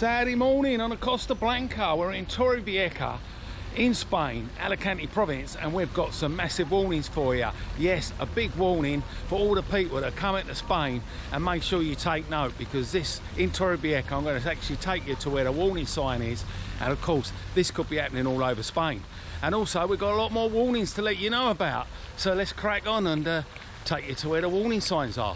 Saturday morning on the Costa Blanca. We're in Torrevieja in Spain, Alicante province, and we've got some massive warnings for you. Yes, a big warning for all the people that are coming to Spain, and make sure you take note, because this in Torrevieja, I'm going to actually take you to where the warning sign is, and of course this could be happening all over Spain. And also we've got a lot more warnings to let you know about, so let's crack on and take you to where the warning signs are.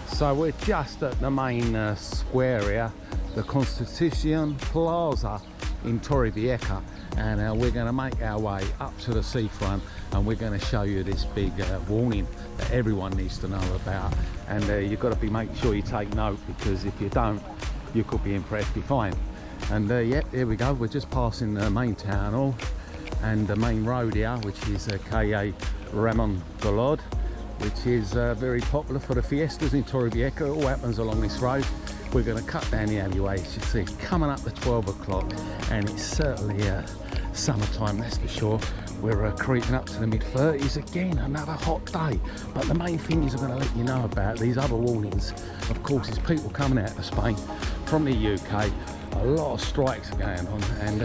So we're just at the main square here, the Constitution Plaza in Torrevieja, and we're going to make our way up to the seafront, and we're going to show you this big warning that everyone needs to know about. And you've got to make sure you take note, because if you don't, you could be in for a hefty fine. And yeah, here we go. We're just passing the main town hall and the main road here, which is calle rb.gy, which is very popular for the fiestas in Torrevieja. It all happens along this road. We're going to cut down the alleyway. You should see it's coming up to 12 o'clock, and it's certainly summertime, that's for sure. We're creeping up to the mid-30s again, another hot day. But the main thing is I'm going to let you know about these other warnings. Of course, it's people coming out of Spain from the UK. A lot of strikes are going on, and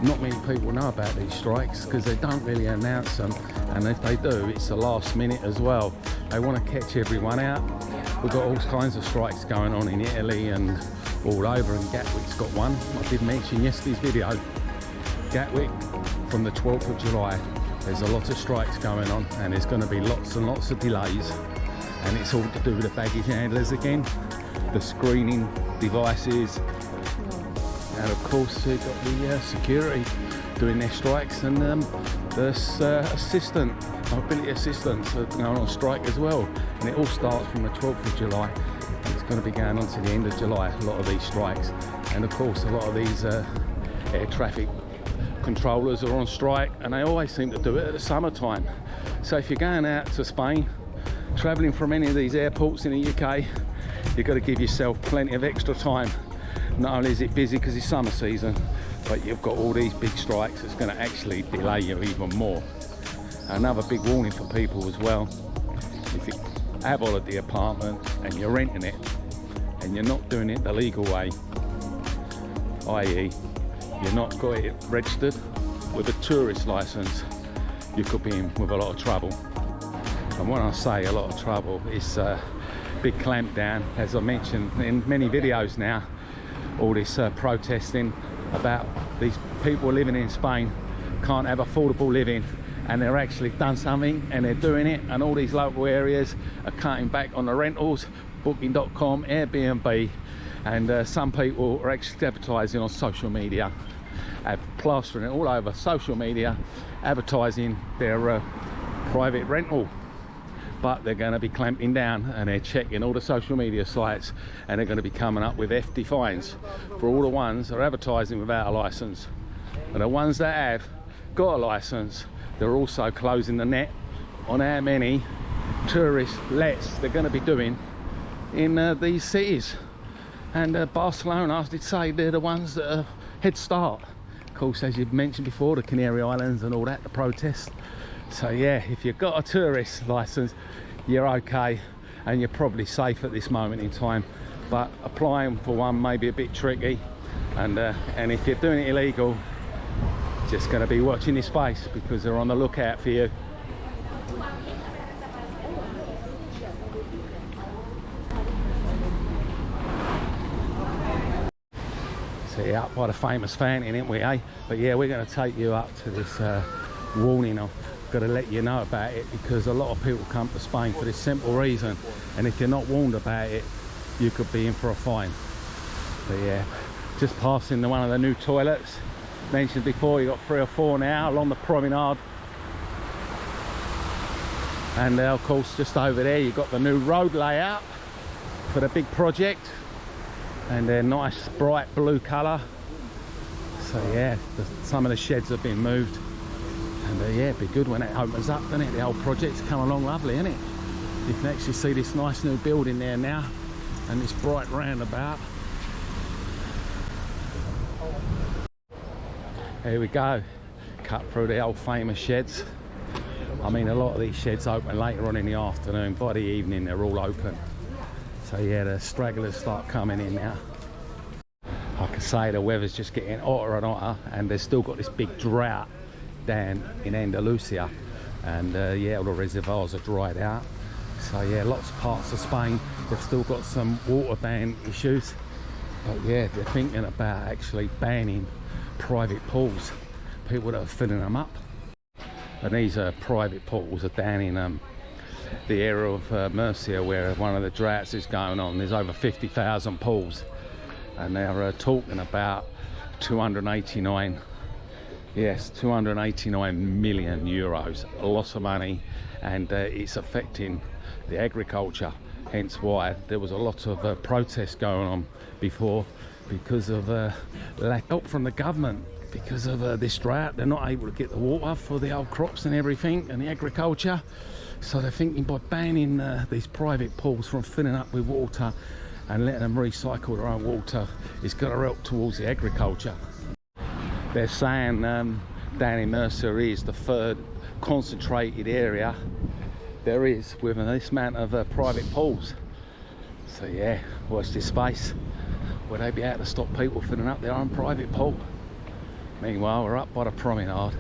not many people know about these strikes because they don't really announce them, and if they do, it's the last minute as well. They want to catch everyone out. We've got all kinds of strikes going on in Italy and all over, and Gatwick's got one. I did mention yesterday's video, Gatwick from the 12th of July. There's a lot of strikes going on, and there's going to be lots and lots of delays, and it's all to do with the baggage handlers again, the screening devices, and of course you've got the security doing their strikes, and the mobility assistants are going on strike as well. And it all starts from the 12th of July, and it's going to be going on to the end of July, a lot of these strikes. And of course a lot of these air traffic controllers are on strike, and they always seem to do it at the summertime. So if you're going out to Spain, travelling from any of these airports in the UK, you've got to give yourself plenty of extra time. Not only is it busy because it's summer season, but you've got all these big strikes that's going to actually delay you even more. Another big warning for people as well, if you have a holiday apartment and you're renting it and you're not doing it the legal way, i.e. you're not got it registered with a tourist license, you could be in with a lot of trouble. And when I say a lot of trouble, it's a big clampdown, as I mentioned in many videos now. All this protesting about these people living in Spain can't have affordable living, and they're actually done something and they're doing it, and all these local areas are cutting back on the rentals, booking.com, Airbnb, and some people are actually advertising on social media, plastering it all over social media, advertising their private rental. But they're going to be clamping down, and they're checking all the social media sites, and they're going to be coming up with hefty fines for all the ones that are advertising without a license. And the ones that have got a license, they're also closing the net on how many tourist lets they're going to be doing in these cities. And Barcelona, I did say, they're the ones that are head start. Of course, as you've mentioned before, the Canary Islands and all that, the protest. So yeah, if you've got a tourist license, you're okay, and you're probably safe at this moment in time. But applying for one may be a bit tricky, and if you're doing it illegal, just going to be watching this space, because they're on the lookout for you. So yeah, up by the famous fountain, ain't we, eh? But yeah, we're going to take you up to this warning. I've got to let you know about it, because a lot of people come to Spain for this simple reason, and if you're not warned about it, you could be in for a fine. But yeah, just passing one of the new toilets. Mentioned before, you got 3 or 4 now along the Promenade, and of course just over there you've got the new road layout for the big project, and they're nice bright blue colour. So yeah, some of the sheds have been moved, and yeah, it'd be good when it opens up, doesn't it? The whole project's come along lovely, isn't it? You can actually see this nice new building there now, and this bright roundabout. Here we go, cut through the old famous sheds. I mean, a lot of these sheds open later on in the afternoon. By the evening they're all open. So yeah, the stragglers start coming in now. like I say, the weather's just getting hotter and hotter, and they've still got this big drought down in Andalusia, and yeah, all the reservoirs are dried out. So yeah, lots of parts of Spain, they've still got some water ban issues. But yeah, they're thinking about actually banning private pools, people that are filling them up. And these private pools are down in the area of Murcia, where one of the droughts is going on. There's over 50,000 pools, and they're talking about 289 million euros, a lot of money, and it's affecting the agriculture. Hence why there was a lot of protests going on before, because of lack of help from the government. Because of this drought, they're not able to get the water for the old crops and everything, and the agriculture. So they're thinking by banning these private pools from filling up with water and letting them recycle their own water is going to help towards the agriculture. They're saying down in Murcia is the third concentrated area there is with this amount of private pools. So yeah, watch this space where they be able to stop people filling up their own private pool. Meanwhile, we're up by the Promenade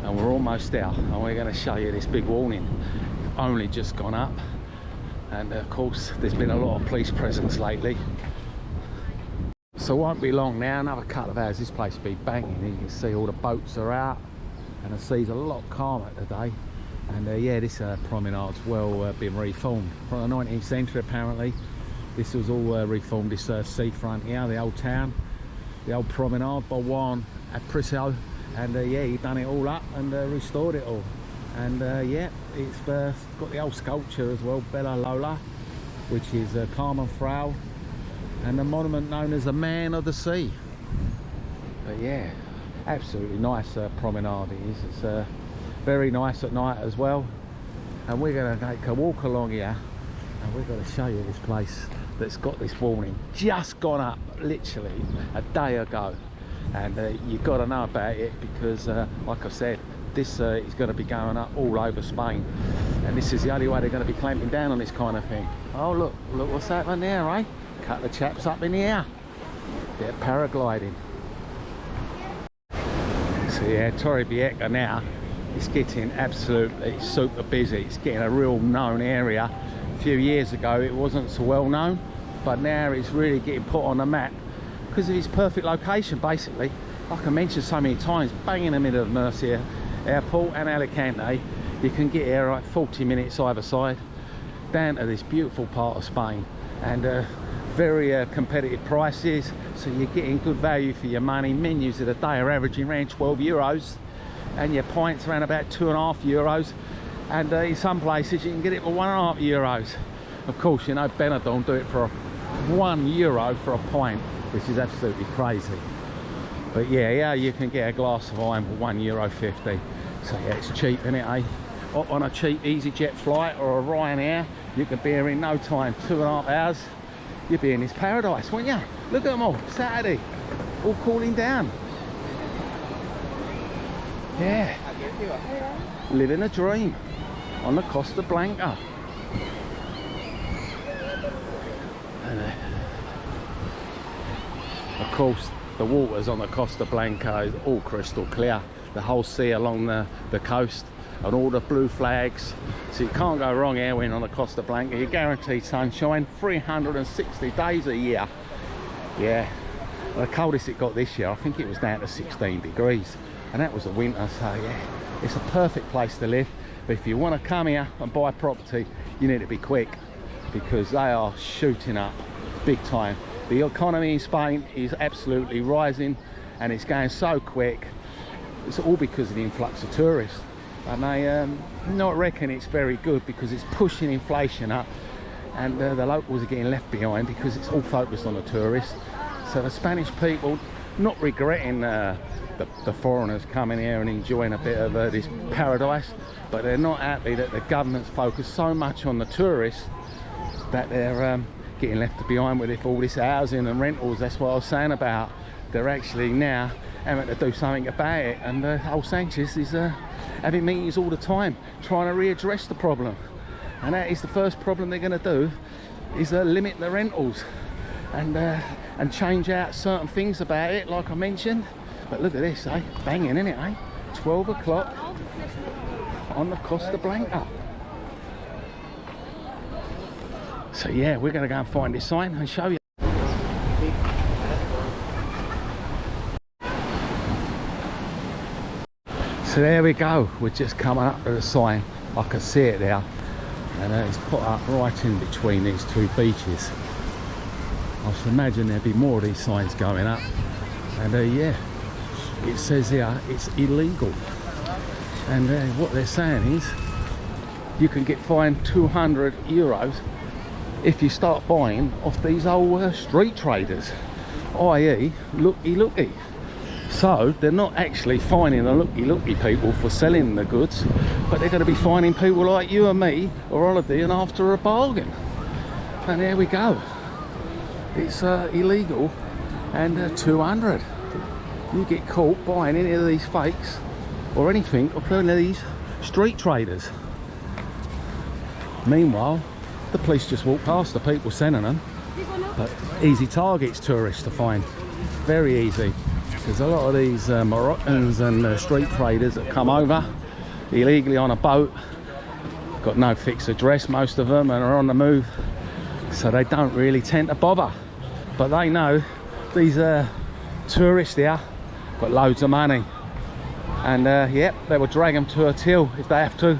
and we're almost there, and we're going to show you this big warning. Only just gone up, and of course there's been a lot of police presence lately. So it won't be long now, another couple of hours, this place will be banging. You can see all the boats are out and the sea's a lot calmer today. And yeah, this promenade's well been reformed from the 19th century apparently. This was all reformed, this seafront here, the old town, the old promenade by Juan Aparicio, and yeah, he done it all up and restored it all. And yeah, it's got the old sculpture as well, Bella Lola, which is Carmen Frau, and the monument known as the Man of the Sea. But yeah, absolutely nice promenade it is. It's very nice at night as well. And we're going to take a walk along here, and we're going to show you this place that's got this warning. Just gone up literally a day ago, and you've got to know about it because like I said, this is going to be going up all over Spain, and this is the only way they're going to be clamping down on this kind of thing. Oh look what's happening there, eh? Couple of chaps up in the air, they're paragliding. So yeah, Torrevieja now, it's getting absolutely super busy. It's getting a real known area. A few years ago it wasn't so well known, but now it's really getting put on the map because of its perfect location. Basically, like I mentioned so many times, bang in the middle of Murcia Airport and Alicante. You can get here like 40 minutes either side down to this beautiful part of Spain, and very competitive prices, so you're getting good value for your money. Menus of the day are averaging around 12 euros, and your pints around about 2.5 euros, and in some places you can get it for 1.5 euros. Of course, you know, Benidorm do it for €1 for a pint, which is absolutely crazy. But yeah, here you can get a glass of wine for €1.50. So yeah, it's cheap, isn't it, eh? On a cheap EasyJet flight or a Ryanair, you could be here in no time, 2.5 hours. You'd be in this paradise, wouldn't you? Look at them all, Saturday, all cooling down. Yeah, living a dream on the Costa Blanca. And, of course, the waters on the Costa Blanca is all crystal clear. The whole sea along the coast, and all the blue flags. So you can't go wrong here when on the Costa Blanca. You're guaranteed sunshine 360 days a year. Yeah, the coldest it got this year, I think it was down to 16 degrees. And that was the winter, so yeah, it's a perfect place to live. But if you want to come here and buy property, you need to be quick, because they are shooting up big time. The economy in Spain is absolutely rising, and it's going so quick. It's all because of the influx of tourists, and they not reckon it's very good because it's pushing inflation up, and the locals are getting left behind because it's all focused on the tourists. So the Spanish people not regretting the foreigners coming here and enjoying a bit of this paradise, but they're not happy that the government's focused so much on the tourists that they're getting left behind with all this housing and rentals. That's what I was saying about. They're actually now having to do something about it, and old Sanchez is having meetings all the time trying to readdress the problem, and that is the first problem they're going to do, is limit the rentals. and change out certain things about it, like I mentioned. But look at this, eh? Banging, isn't it, eh? 12 o'clock on the Costa Blanca. So yeah, we're going to go and find this sign and show you. So there we go, we're just coming up to the sign. I can see it there, and it's put up right in between these two beaches. I should imagine there'd be more of these signs going up. And yeah, it says here it's illegal. And what they're saying is you can get fined €200 if you start buying off these old street traders, i.e. looky. So they're not actually fining the looky people for selling the goods, but they're going to be fining people like you and me or holiday and after a bargain. And there we go. It's illegal, and 200. You get caught buying any of these fakes or anything of any of these street traders. Meanwhile, the police just walk past the people sending them. But easy targets, tourists to find. Very easy. Because a lot of these Moroccans and street traders that come over illegally on a boat, got no fixed address, most of them, and are on the move, so they don't really tend to bother. But they know these tourists here got loads of money, and yep, they will drag them to a till if they have to,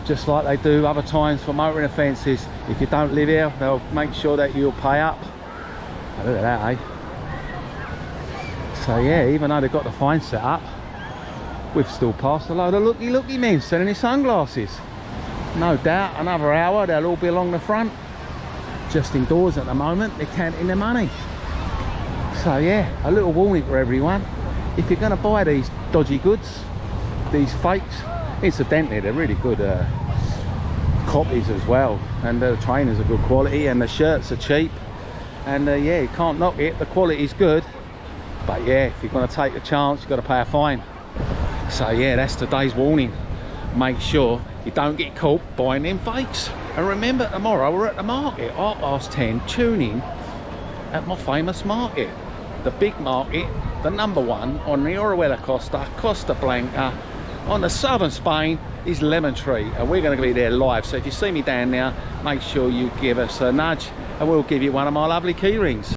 just like they do other times for motoring offences. If you don't live here, they'll make sure that you'll pay up. Look at that, eh? So yeah, even though they've got the fine set up, we've still passed a load of looky men selling their sunglasses. No doubt another hour they'll all be along the front, just indoors at the moment. They're counting their money. So yeah, a little warning for everyone: if you're going to buy these dodgy goods, these fakes, incidentally they're really good copies as well, and the trainers are good quality and the shirts are cheap, and yeah, you can't knock it, the quality's good. But yeah, if you're going to take a chance, you've got to pay a fine. So yeah, that's today's warning. Make sure you don't get caught buying them fakes. And remember, tomorrow we're at the market, 10:30. Tune in at my famous market. The big market, the #1 on the Orihuela Costa, Costa Blanca, on the southern Spain is Lemon Tree. And we're going to be there live. So if you see me down there, make sure you give us a nudge and we'll give you one of my lovely key rings.